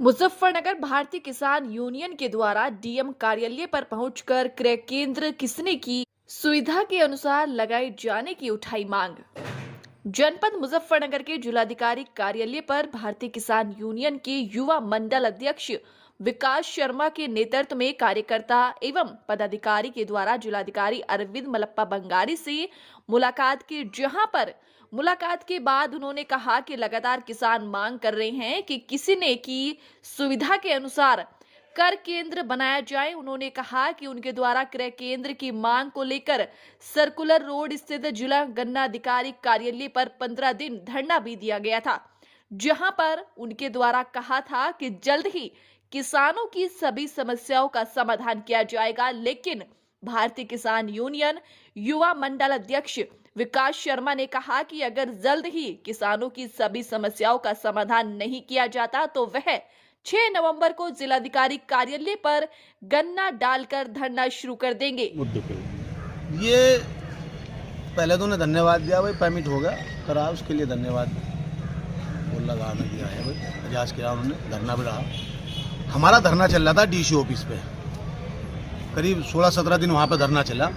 मुजफ्फरनगर भारतीय किसान यूनियन के द्वारा डीएम कार्यालय पर पहुंचकर क्रय केंद्र किसने की सुविधा के अनुसार लगाए जाने की उठाई मांग। जनपद मुजफ्फरनगर के जिलाधिकारी कार्यालय पर भारतीय किसान यूनियन के युवा मंडल अध्यक्ष विकास शर्मा के नेतृत्व में कार्यकर्ता एवं पदाधिकारी के द्वारा जिलाधिकारी अरविंद मलप्पा बंगारी से मुलाकात की, जहां पर मुलाकात के बाद उन्होंने कहा कि लगातार किसान मांग कर रहे हैं कि किसी ने की सुविधा के अनुसार कर केंद्र बनाया जाए। उन्होंने कहा कि उनके द्वारा क्रय केंद्र की मांग को लेकर सर्कुलर रोड स्थित जिला गन्ना अधिकारी कार्यालय पर 15 दिन धरना भी दिया गया था, जहां पर उनके द्वारा कहा था कि जल्द ही किसानों की सभी समस्याओं का समाधान किया जाएगा। लेकिन भारतीय किसान यूनियन युवा मंडल अध्यक्ष विकास शर्मा ने कहा कि अगर जल्द ही किसानों की सभी समस्याओं का समाधान नहीं किया जाता तो वह 6 नवंबर को जिलाधिकारी कार्यालय पर गन्ना डालकर धरना शुरू कर देंगे। ये पहले तो उन्हें धन्यवाद दिया, भाई परमिट हो गया करा, उसके लिए धन्यवाद वो लगाने दिया है, भाई प्रयास किया उन्होंने, धरना भी रहा। हमारा धरना चल रहा था डीसी ऑफिस पे, करीब 16-17 दिन वहाँ पे धरना चला।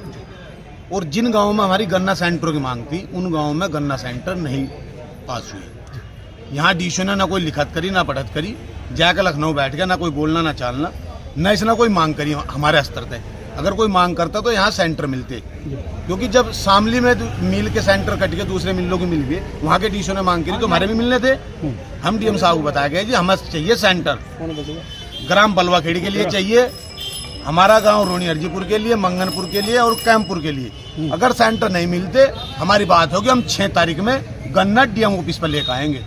और जिन गांवों में हमारी गन्ना सेंटरों की मांग थी उन गांवों में गन्ना सेंटर नहीं पास हुए। यहाँ डीसी ने ना कोई लिखत करी ना पढ़त करी, जाकर लखनऊ बैठ गया, ना कोई बोलना ना चालना, न इसने कोई मांग करी हमारे स्तर पे। अगर कोई मांग करता तो यहाँ सेंटर मिलते, क्योंकि जब शामली में मिल के सेंटर कट के दूसरे मिलों की मिल गए, वहाँ के डीसी ने मांग करी तो हमारे भी मिलने थे। हम डीएम साहब को बताया गया जी हमें चाहिए सेंटर, ग्राम बलवाखेड़ी के लिए चाहिए, हमारा गांव रोनी हरजीपुर के लिए, मंगनपुर के लिए और कैंपपुर के लिए। अगर सेंटर नहीं मिलते हमारी बात होगी, हम 6 तारीख में गन्ना डीएम ऑफिस पर लेकर आएंगे,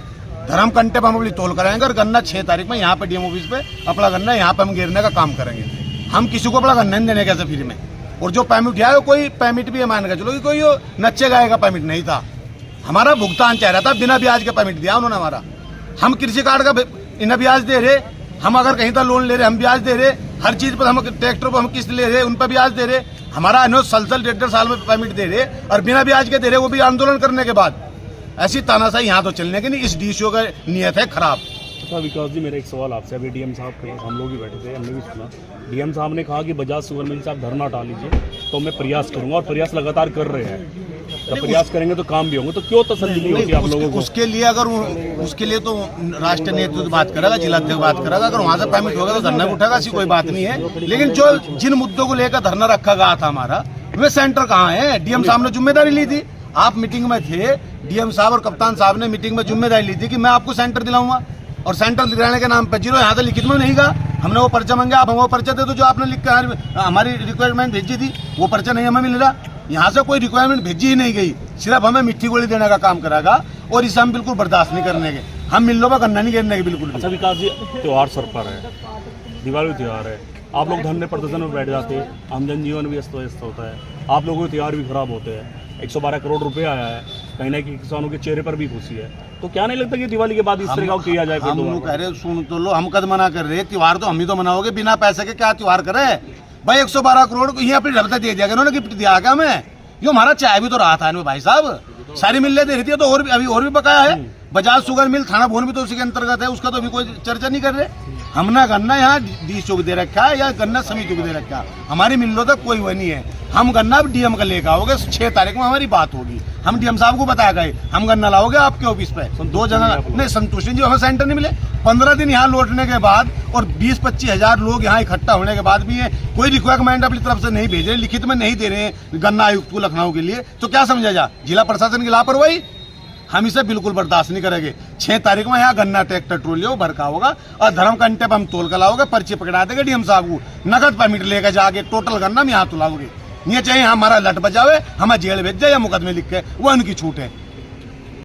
धर्म कंटे पर हम अपनी तोल कराएंगे और गन्ना 6 तारीख में यहाँ पे डीएम ऑफिस पे अपना गन्ना यहाँ पे हम गिरने का काम करेंगे। हम किसी को अपना गन्ना नहीं देने कैसे फ्री में। और जो परमिट है कोई परमिट भी मान के चलो कि कोई नच्चे गाय का परमिट नहीं था, हमारा भुगतान चाह रहा था, बिना ब्याज के परमिट दिया उन्होंने हमारा। हम कृषि कार्ड का इन्हें ब्याज दे रहे, हम अगर कहीं तक लोन ले रहे हम ब्याज दे रहे, हर चीज पर हम ट्रैक्टर पर हम किस्त ले रहे उन पर ब्याज दे रहे, हमारा साल 1.5 साल में परमिट दे रहे और बिना ब्याज के दे रहे, वो भी आंदोलन करने के बाद। ऐसी तानाशाही यहाँ तो चलने की नहीं, इस डीसीओ का नियत है खराब। अच्छा विकास जी, मेरा एक सवाल आपसे, अभी डीएम साहब के हम लोग भी बैठे थे, हमने भी सुना डीएम साहब ने कहा कि बजाज शुगर मिल से आप धरना हटा लीजिए, तो मैं प्रयास करूंगा और प्रयास लगातार कर रहे हैं। जब प्रयास करेंगे तो काम भी होंगे, तो क्यों तसल्ली नहीं होती आप लोगों को? उसके लिए अगर उसके लिए तो राष्ट्रीय नेतृत्व बात करेगा, जिलाध्यक्ष बात करेगा, अगर वहाँ से परमिट होगा तो धरना उठेगा, ऐसी कोई बात नहीं है। लेकिन जो जिन मुद्दों को लेकर धरना रखा गया था हमारा, वे सेंटर कहाँ है? डीएम साहब ने जिम्मेदारी ली थी, आप मीटिंग में थे, डीएम साहब और कप्तान साहब ने मीटिंग में जिम्मेदारी ली थी कि मैं आपको सेंटर दिलाऊंगा, और सेंटर दिलाने के नाम पर जीरो यहाँ से लिखित में नहीं कहा। हमने वो पर्चा मांगा, आप वो पर्चा दे दो जो आपने लिख कर हमारी रिक्वायरमेंट भेजी थी, वो पर्चा नहीं हमें मिल रहा। यहाँ से कोई रिक्वायरमेंट भेजी ही नहीं गई, सिर्फ हमें मिट्टी गोली देने का काम करागा, और इसे हम बिल्कुल बर्दाश्त नहीं करने के, हम मिलों पर गन्ना नहीं गिरने के बिल्कुल। अच्छा विकास जी, त्योहार सर पर है, दिवाली त्योहार है, आप लोग धरने प्रदर्शन में बैठ जाते हैं, आम जनजीवन भी अस्त व्यस्त होता है, आप लोगों के त्योहार भी खराब होते हैं। 112 करोड़ रुपए आया है, कहीं ना कहीं किसानों के चेहरे पर भी खुशी है, तो क्या नहीं लगता कि दिवाली के बाद इस तरह का किया जाए? हम लोग कह रहे सुन तो लो, हम कद मना कर रहे, त्योहार तो हम ही तो मनाओगे, बिना पैसे के क्या त्योहार करे भाई? 112 करोड़ को ये अपनी रबता दे दिया, उन्होंने गिफ्ट दिया क्या हमें? यो हमारा चाय भी तो रहा था भाई साहब, सारी मिलें दे रही थी, तो और भी अभी और भी बकाया है। बजाज शुगर मिल थाना भवन भी तो उसी के अंतर्गत है, उसका तो अभी कोई चर्चा नहीं कर रहे। हमने गन्ना यहाँ डीसी को दे रखा है या गन्ना समिति को दे रखा है, हमारी मिलों तक कोई वो नहीं है। हम गन्ना डीएम का लेकर आओगे, 6 तारीख में हमारी बात होगी, हम डीएम साहब को बताया गए हम गन्ना लाओगे आपके ऑफिस पे। 2 जगह नहीं संतुष्टि जी, हमें सेंटर नहीं मिले। 15 दिन यहाँ लौटने के बाद और 20-25 हजार लोग यहाँ इकट्ठा होने के बाद भी है कोई रिक्वायरमेंट अपनी तरफ से नहीं भेज रहे, लिखित में नहीं दे रहे हैं गन्ना आयुक्त को लखनऊ के लिए, तो क्या समझा जा? जिला प्रशासन की लापरवाही। हम इसे बिल्कुल बर्दाश्त नहीं करेंगे। 6 तारीख में यहाँ गन्ना ट्रैक्टर ट्रोली हो भरका होगा और धर्म कंटे पर हम तोल कर लाओगे, पर्ची पकड़ा देंगे डीएम साहब को, नगद परमिट लेकर जाके टोटल गन्ना हम यहाँ तुलाओगे। ये चाहिए हमारा लट बजावे, हमें जेल भेज जाए या मुकदमे लिख के, वो उनकी छूट है।